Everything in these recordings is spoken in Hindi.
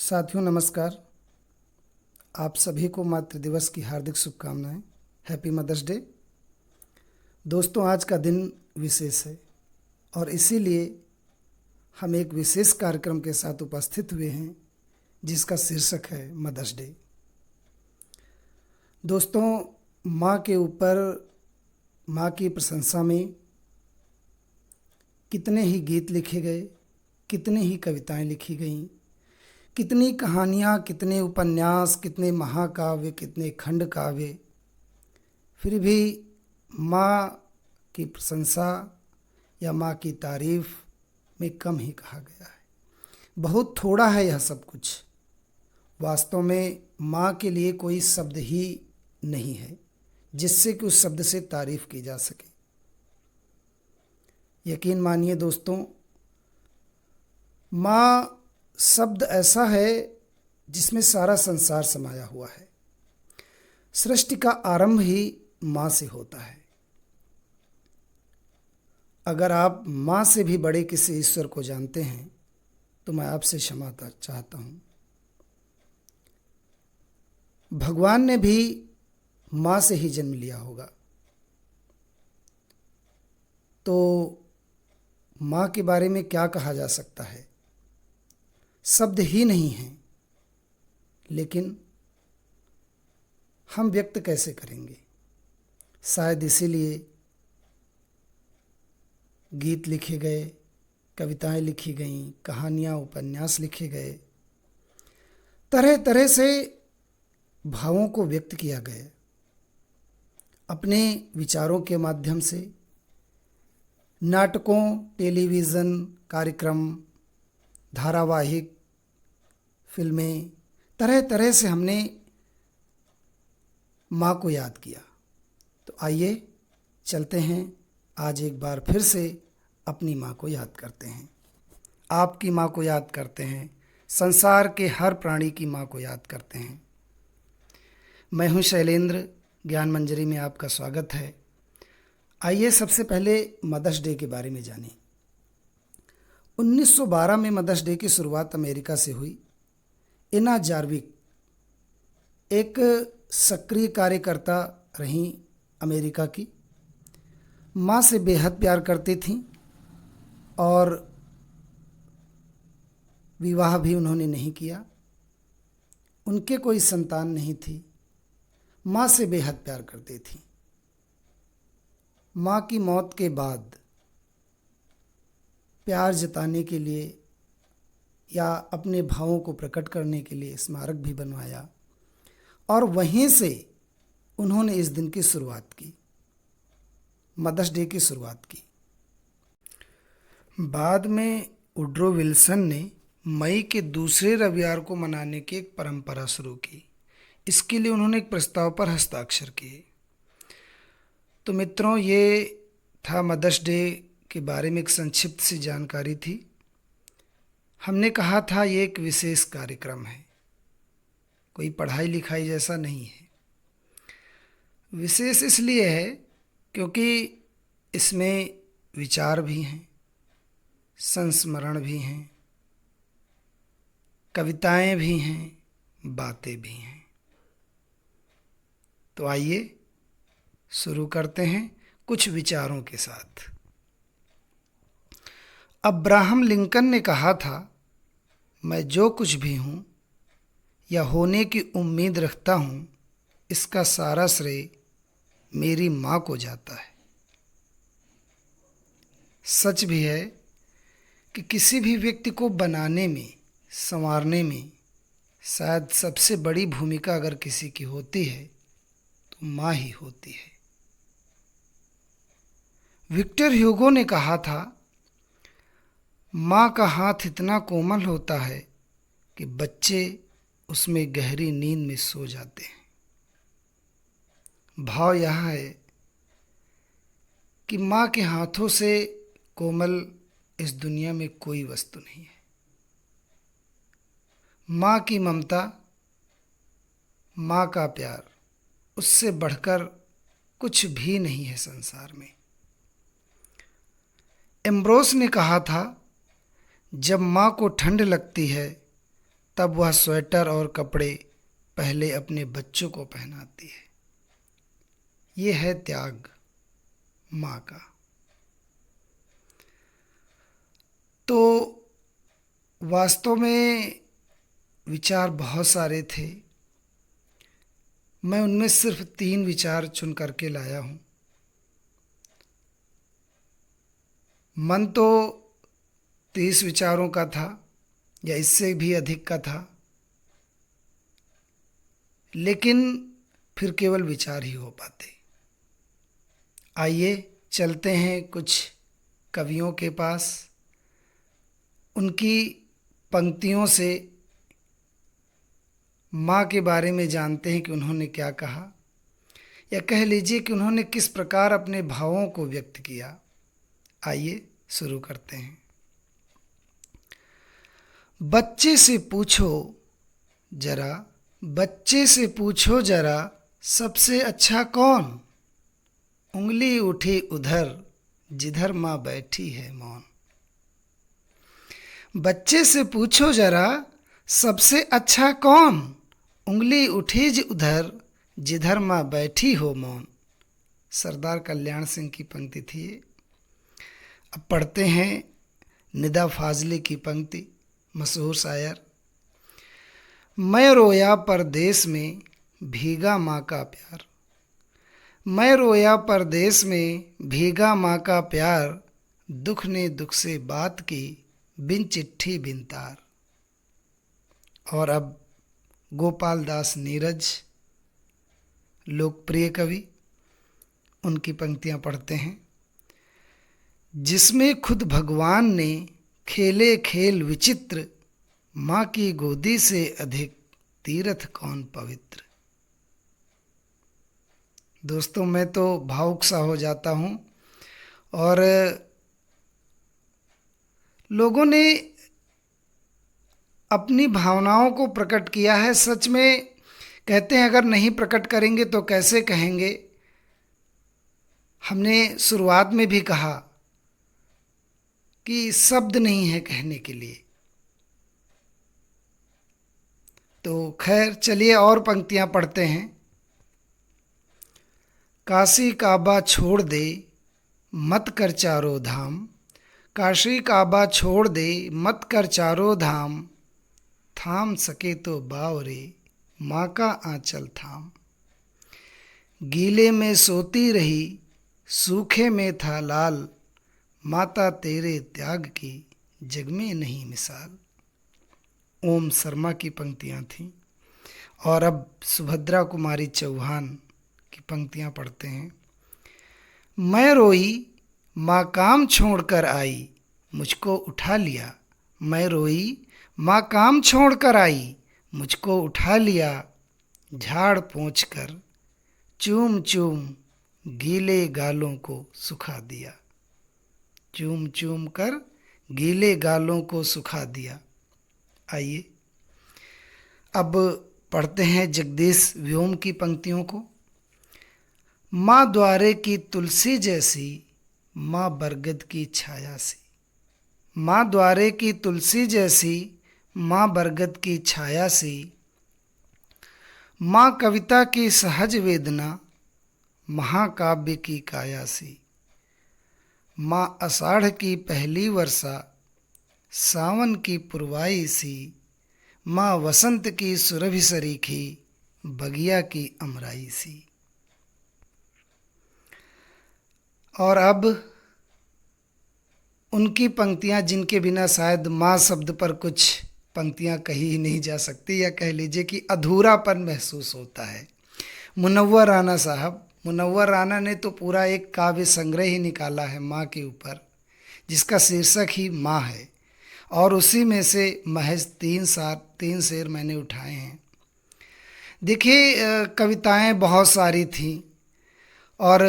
साथियों नमस्कार। आप सभी को मातृ दिवस की हार्दिक शुभकामनाएं। Happy Mother's Day. दोस्तों, आज का दिन विशेष है और इसीलिए हम एक विशेष कार्यक्रम के साथ उपस्थित हुए हैं जिसका शीर्षक है मदर्स डे। दोस्तों, माँ के ऊपर, माँ की प्रशंसा में कितने ही गीत लिखे गए, कितनी ही कविताएं लिखी गईं, कितनी कहानियाँ, कितने उपन्यास, कितने महाकाव्य, कितने खंड काव्य, फिर भी माँ की प्रशंसा या माँ की तारीफ में कम ही कहा गया है। बहुत थोड़ा है यह सब कुछ। वास्तव में माँ के लिए कोई शब्द ही नहीं है जिससे कि उस शब्द से तारीफ की जा सके। यकीन मानिए दोस्तों, माँ शब्द ऐसा है जिसमें सारा संसार समाया हुआ है। सृष्टि का आरंभ ही माँ से होता है। अगर आप माँ से भी बड़े किसी ईश्वर को जानते हैं तो मैं आपसे क्षमा चाहता हूँ। भगवान ने भी माँ से ही जन्म लिया होगा। तो माँ के बारे में क्या कहा जा सकता है? शब्द ही नहीं हैं, लेकिन हम व्यक्त कैसे करेंगे? शायद इसीलिए गीत लिखे गए, कविताएं लिखी गईं, कहानियाँ, उपन्यास लिखे गए, तरह तरह से भावों को व्यक्त किया गया। अपने विचारों के माध्यम से नाटकों, टेलीविज़न कार्यक्रम, धारावाहिक, फिल्में, तरह तरह से हमने माँ को याद किया। तो आइए चलते हैं, आज एक बार फिर से अपनी माँ को याद करते हैं, आपकी माँ को याद करते हैं, संसार के हर प्राणी की माँ को याद करते हैं। मैं हूँ शैलेंद्र, ज्ञान मंजरी में आपका स्वागत है। आइए सबसे पहले मदर्स डे के बारे में जानें। 1912 में मदर्स डे की शुरुआत अमेरिका से हुई। एना जार्विक एक सक्रिय कार्यकर्ता रहीं अमेरिका की। माँ से बेहद प्यार करती थीं और विवाह भी उन्होंने नहीं किया। उनके कोई संतान नहीं थी। माँ से बेहद प्यार करती थीं। माँ की मौत के बाद प्यार जताने के लिए या अपने भावों को प्रकट करने के लिए स्मारक भी बनवाया और वहीं से उन्होंने इस दिन की शुरुआत की, मदर्स डे की शुरुआत की। बाद में वुड्रो विल्सन ने मई के दूसरे रविवार को मनाने की एक परंपरा शुरू की। इसके लिए उन्होंने एक प्रस्ताव पर हस्ताक्षर किए। तो मित्रों, ये था मदर्स डे के बारे में एक संक्षिप्त सी जानकारी थी। हमने कहा था ये एक विशेष कार्यक्रम है, कोई पढ़ाई लिखाई जैसा नहीं है। विशेष इसलिए है क्योंकि इसमें विचार भी हैं, संस्मरण भी हैं, कविताएं भी हैं, बातें भी हैं। तो आइए शुरू करते हैं कुछ विचारों के साथ। अब्राहम लिंकन ने कहा था, मैं जो कुछ भी हूँ या होने की उम्मीद रखता हूँ, इसका सारा श्रेय मेरी माँ को जाता है। सच भी है कि किसी भी व्यक्ति को बनाने में, संवारने में शायद सबसे बड़ी भूमिका अगर किसी की होती है तो माँ ही होती है। विक्टर ह्यूगो ने कहा था, माँ का हाथ इतना कोमल होता है कि बच्चे उसमें गहरी नींद में सो जाते हैं। भाव यह है कि माँ के हाथों से कोमल इस दुनिया में कोई वस्तु नहीं है। माँ की ममता, माँ का प्यार, उससे बढ़कर कुछ भी नहीं है संसार में। एम्ब्रोस ने कहा था, जब माँ को ठंड लगती है तब वह स्वेटर और कपड़े पहले अपने बच्चों को पहनाती है। ये है त्याग माँ का। तो वास्तव में विचार बहुत सारे थे, मैं उनमें सिर्फ 3 विचार चुन करके लाया हूँ। मन तो 30 विचारों का था या इससे भी अधिक का था, लेकिन फिर केवल विचार ही हो पाते। आइए चलते हैं कुछ कवियों के पास, उनकी पंक्तियों से माँ के बारे में जानते हैं कि उन्होंने क्या कहा, या कह लीजिए कि उन्होंने किस प्रकार अपने भावों को व्यक्त किया। आइए शुरू करते हैं। बच्चे से पूछो जरा, बच्चे से पूछो जरा, सबसे अच्छा कौन? उंगली उठी उधर जिधर माँ बैठी है मौन। बच्चे से पूछो जरा, सबसे अच्छा कौन? उंगली उठी उधर जिधर माँ बैठी हो मौन। सरदार कल्याण सिंह की पंक्ति थी ये। अब पढ़ते हैं निदा फाजली की पंक्ति, मशहूर शायर। मैं रोया परदेस में भीगा माँ का प्यार, मैं रोया परदेस में भीगा माँ का प्यार, दुख ने दुख से बात की बिन चिट्ठी बिन तार। और अब गोपाल दास नीरज, लोकप्रिय कवि, उनकी पंक्तियां पढ़ते हैं। जिसमें खुद भगवान ने खेले खेल विचित्र, माँ की गोदी से अधिक तीर्थ कौन पवित्र। दोस्तों, मैं तो भावुक सा हो जाता हूँ। और लोगों ने अपनी भावनाओं को प्रकट किया है। सच में कहते हैं अगर नहीं प्रकट करेंगे तो कैसे कहेंगे। हमने शुरुआत में भी कहा कि शब्द नहीं है कहने के लिए। तो खैर चलिए और पंक्तियां पढ़ते हैं। काशी काबा छोड़ दे मत कर चारों धाम, काशी काबा छोड़ दे मत कर चारों धाम, थाम सके तो बावरे माँ का आंचल थाम। गीले में सोती रही सूखे में था लाल, माता तेरे त्याग की जग में नहीं मिसाल। ओम शर्मा की पंक्तियाँ थीं। और अब सुभद्रा कुमारी चौहान की पंक्तियाँ पढ़ते हैं। मैं रोई माँ काम छोड़कर आई, मुझको उठा लिया। मैं रोई माँ काम छोड़कर आई, मुझको उठा लिया। झाड़ पोंछ कर चूम चूम गीले गालों को सुखा दिया। चूम चूम कर गीले गालों को सुखा दिया। आइए अब पढ़ते हैं जगदीश व्योम की पंक्तियों को। माँ द्वारे की तुलसी जैसी, माँ बरगद की छाया सी। माँ द्वारे की तुलसी जैसी, माँ बरगद की छाया सी। माँ कविता की सहज वेदना, महाकाव्य की काया सी। माँ आषाढ़ की पहली वर्षा, सावन की पुरवाई सी। माँ वसंत की सुरभि सरीखी, बगिया की अमराई सी। और अब उनकी पंक्तियाँ जिनके बिना शायद माँ शब्द पर कुछ पंक्तियाँ कही ही नहीं जा सकती, या कह लीजिए कि अधूरापन महसूस होता है। मुनव्वर राना साहब, मुनव्वर राना ने तो पूरा एक काव्य संग्रह ही निकाला है माँ के ऊपर, जिसका शीर्षक ही माँ है। और उसी में से महज 3 शेर मैंने उठाए हैं। देखिए कविताएं बहुत सारी थीं और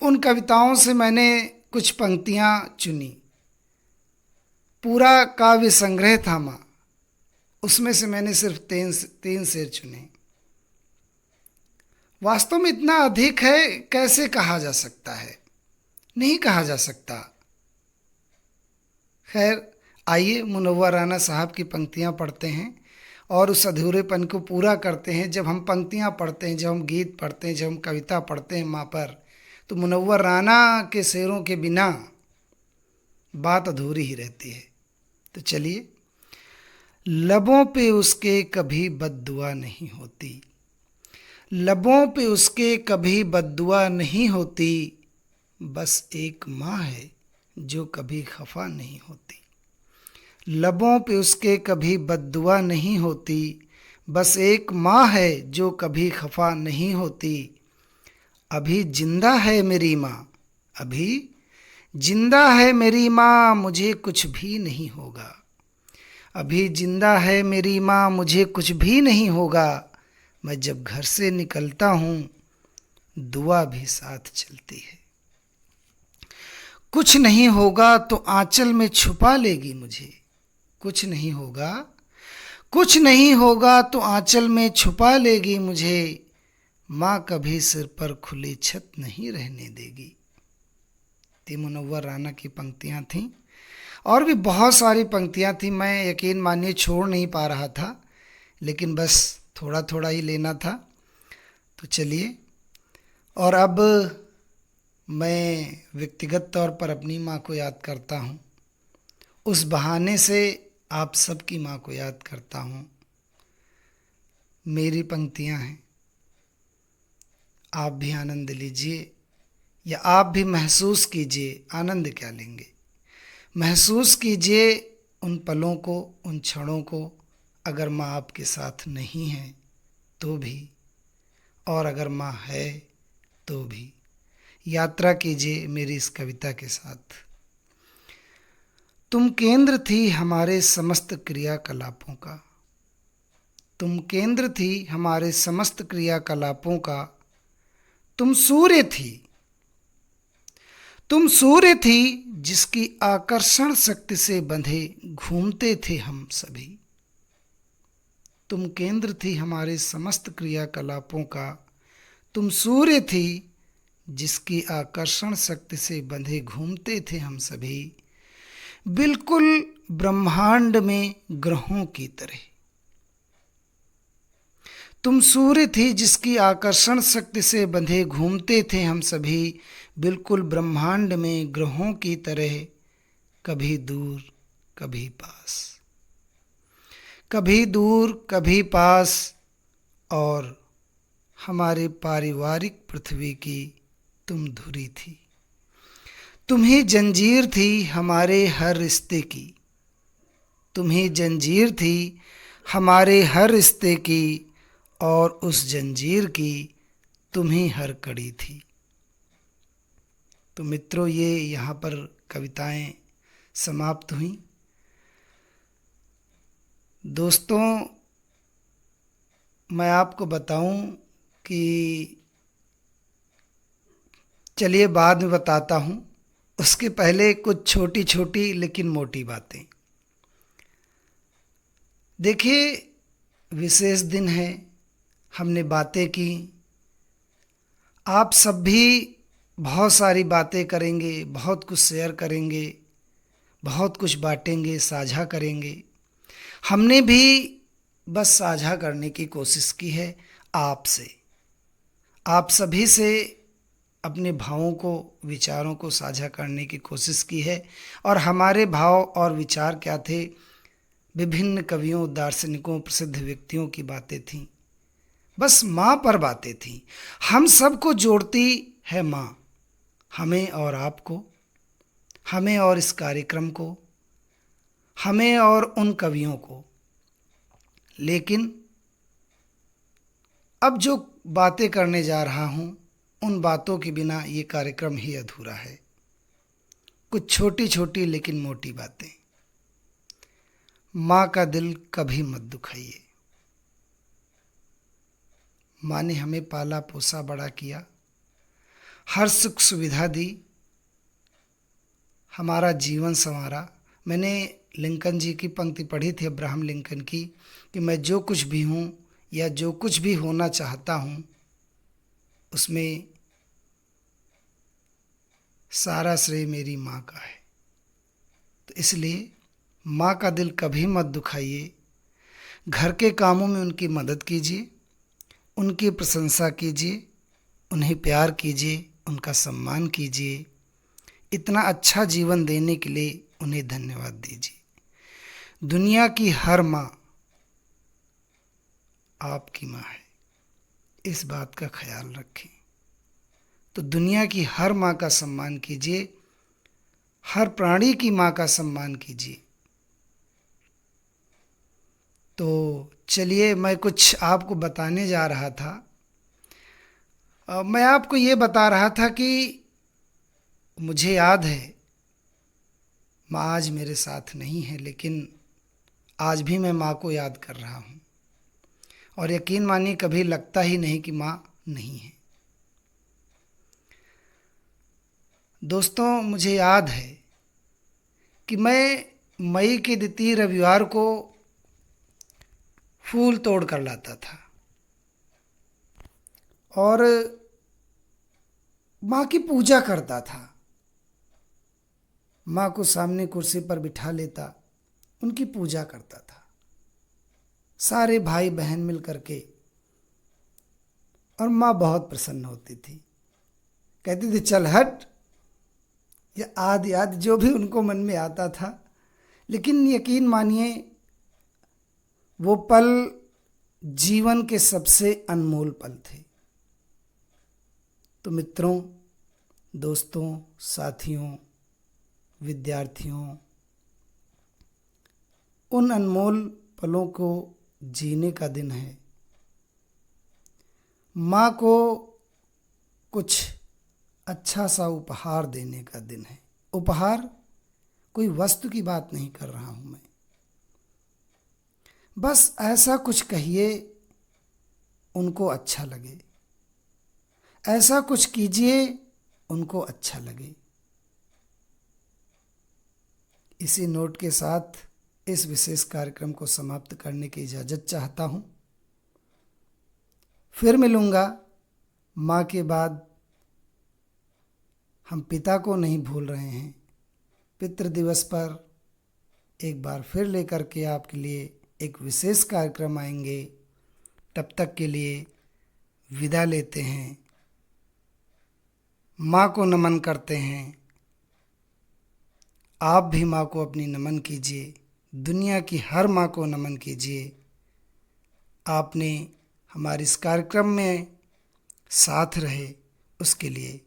उन कविताओं से मैंने कुछ पंक्तियां चुनी। पूरा काव्य संग्रह था माँ, उसमें से मैंने सिर्फ 3 शेर चुने। वास्तव में इतना अधिक है, कैसे कहा जा सकता है? नहीं कहा जा सकता। खैर आइए मुनव्वर राना साहब की पंक्तियाँ पढ़ते हैं और उस अधूरेपन को पूरा करते हैं। जब हम पंक्तियाँ पढ़ते हैं, जब हम गीत पढ़ते हैं, जब हम कविता पढ़ते हैं माँ पर, तो मुनव्वर राना के शेरों के बिना बात अधूरी ही रहती है। तो चलिए। लबों पे उसके कभी बद्दुआ नहीं होती, लबों पे उसके कभी बद्दुआ नहीं होती, बस एक माँ है जो कभी खफा नहीं होती। लबों पे उसके कभी बद्दुआ नहीं होती, बस एक माँ है जो कभी खफा नहीं होती। अभी जिंदा है मेरी माँ, अभी जिंदा है मेरी माँ, मुझे कुछ भी नहीं होगा। अभी जिंदा है मेरी माँ, मुझे कुछ भी नहीं होगा। मैं जब घर से निकलता हूँ, दुआ भी साथ चलती है। कुछ नहीं होगा तो आंचल में छुपा लेगी मुझे, कुछ नहीं होगा, कुछ नहीं होगा तो आंचल में छुपा लेगी मुझे। माँ कभी सिर पर खुली छत नहीं रहने देगी। ती मुनव्वर राना की पंक्तियाँ थीं और भी बहुत सारी पंक्तियाँ थीं। मैं यकीन मानिए छोड़ नहीं पा रहा था, लेकिन बस थोड़ा थोड़ा ही लेना था। तो चलिए। और अब मैं व्यक्तिगत तौर पर अपनी माँ को याद करता हूँ, उस बहाने से आप सबकी माँ को याद करता हूँ। मेरी पंक्तियाँ हैं, आप भी आनंद लीजिए या आप भी महसूस कीजिए। आनंद क्या लेंगे, महसूस कीजिए उन पलों को, उन क्षणों को। अगर माँ आपके साथ नहीं है तो भी, और अगर माँ है तो भी। यात्रा कीजिए मेरी इस कविता के साथ। तुम केंद्र थी हमारे समस्त क्रियाकलापों का, तुम केंद्र थी हमारे समस्त क्रियाकलापों का। तुम सूर्य थी, तुम सूर्य थी जिसकी आकर्षण शक्ति से बंधे घूमते थे हम सभी। तुम केंद्र थी हमारे समस्त क्रियाकलापों का। तुम सूर्य थी जिसकी आकर्षण शक्ति से बंधे घूमते थे हम सभी, बिल्कुल ब्रह्मांड में ग्रहों की तरह। तुम सूर्य थी जिसकी आकर्षण शक्ति से बंधे घूमते थे हम सभी, बिल्कुल ब्रह्मांड में ग्रहों की तरह। कभी दूर कभी पास, कभी दूर कभी पास, और हमारे पारिवारिक पृथ्वी की तुम धुरी थी। तुम ही जंजीर थी हमारे हर रिश्ते की, तुम ही जंजीर थी हमारे हर रिश्ते की, और उस जंजीर की तुम ही हर कड़ी थी। तो मित्रों, ये यहाँ पर कविताएं समाप्त हुईं। दोस्तों, मैं आपको बताऊं कि चलिए बाद में बताता हूं, उसके पहले कुछ छोटी छोटी लेकिन मोटी बातें। देखिए, विशेष दिन है, हमने बातें की, आप सब भी बहुत सारी बातें करेंगे, बहुत कुछ शेयर करेंगे, बहुत कुछ बांटेंगे, साझा करेंगे। हमने भी बस साझा करने की कोशिश की है आपसे, आप सभी से अपने भावों को, विचारों को साझा करने की कोशिश की है। और हमारे भाव और विचार क्या थे? विभिन्न कवियों, दार्शनिकों, प्रसिद्ध व्यक्तियों की बातें थीं, बस माँ पर बातें थीं। हम सबको जोड़ती है माँ, हमें और आपको, हमें और इस कार्यक्रम को, हमें और उन कवियों को। लेकिन अब जो बातें करने जा रहा हूँ, उन बातों के बिना ये कार्यक्रम ही अधूरा है। कुछ छोटी छोटी लेकिन मोटी बातें। माँ का दिल कभी मत दुखाइए। माँ ने हमें पाला पोसा बड़ा किया, हर सुख सुविधा दी, हमारा जीवन संवारा। मैंने लिंकन जी की पंक्ति पढ़ी थी, अब्राहम लिंकन की, कि मैं जो कुछ भी हूँ या जो कुछ भी होना चाहता हूँ, उसमें सारा श्रेय मेरी माँ का है। तो इसलिए माँ का दिल कभी मत दुखाइए। घर के कामों में उनकी मदद कीजिए, उनकी प्रशंसा कीजिए, उन्हें प्यार कीजिए, उनका सम्मान कीजिए। इतना अच्छा जीवन देने के लिए उन्हें धन्यवाद दीजिए। दुनिया की हर माँ आपकी माँ है, इस बात का ख्याल रखें। तो दुनिया की हर माँ का सम्मान कीजिए, हर प्राणी की माँ का सम्मान कीजिए। तो चलिए, मैं कुछ आपको बताने जा रहा था। मैं आपको ये बता रहा था कि मुझे याद है माँ आज मेरे साथ नहीं है, लेकिन आज भी मैं माँ को याद कर रहा हूँ। और यकीन मानिए, कभी लगता ही नहीं कि माँ नहीं है। दोस्तों, मुझे याद है कि मैं मई के द्वितीय रविवार को फूल तोड़ कर लाता था और माँ की पूजा करता था। माँ को सामने कुर्सी पर बिठा लेता, उनकी पूजा करता था। सारे भाई बहन मिल करके, और माँ बहुत प्रसन्न होती थी। कहती थी चल हट, या आदि आदि जो भी उनको मन में आता था। लेकिन यकीन मानिए, वो पल जीवन के सबसे अनमोल पल थे। तो मित्रों, दोस्तों, साथियों, विद्यार्थियों, उन अनमोल पलों को जीने का दिन है। माँ को कुछ अच्छा सा उपहार देने का दिन है। उपहार, कोई वस्तु की बात नहीं कर रहा हूँ मैं। बस ऐसा कुछ कहिए उनको अच्छा लगे, ऐसा कुछ कीजिए उनको अच्छा लगे। इसी नोट के साथ इस विशेष कार्यक्रम को समाप्त करने की इजाज़त चाहता हूँ। फिर मिलूँगा। माँ के बाद हम पिता को नहीं भूल रहे हैं। पितृ दिवस पर एक बार फिर लेकर के आपके लिए एक विशेष कार्यक्रम आएंगे। तब तक के लिए विदा लेते हैं। माँ को नमन करते हैं। आप भी माँ को अपनी नमन कीजिए। दुनिया की हर माँ को नमन कीजिए। आपने हमारे इस कार्यक्रम में साथ रहे, उसके लिए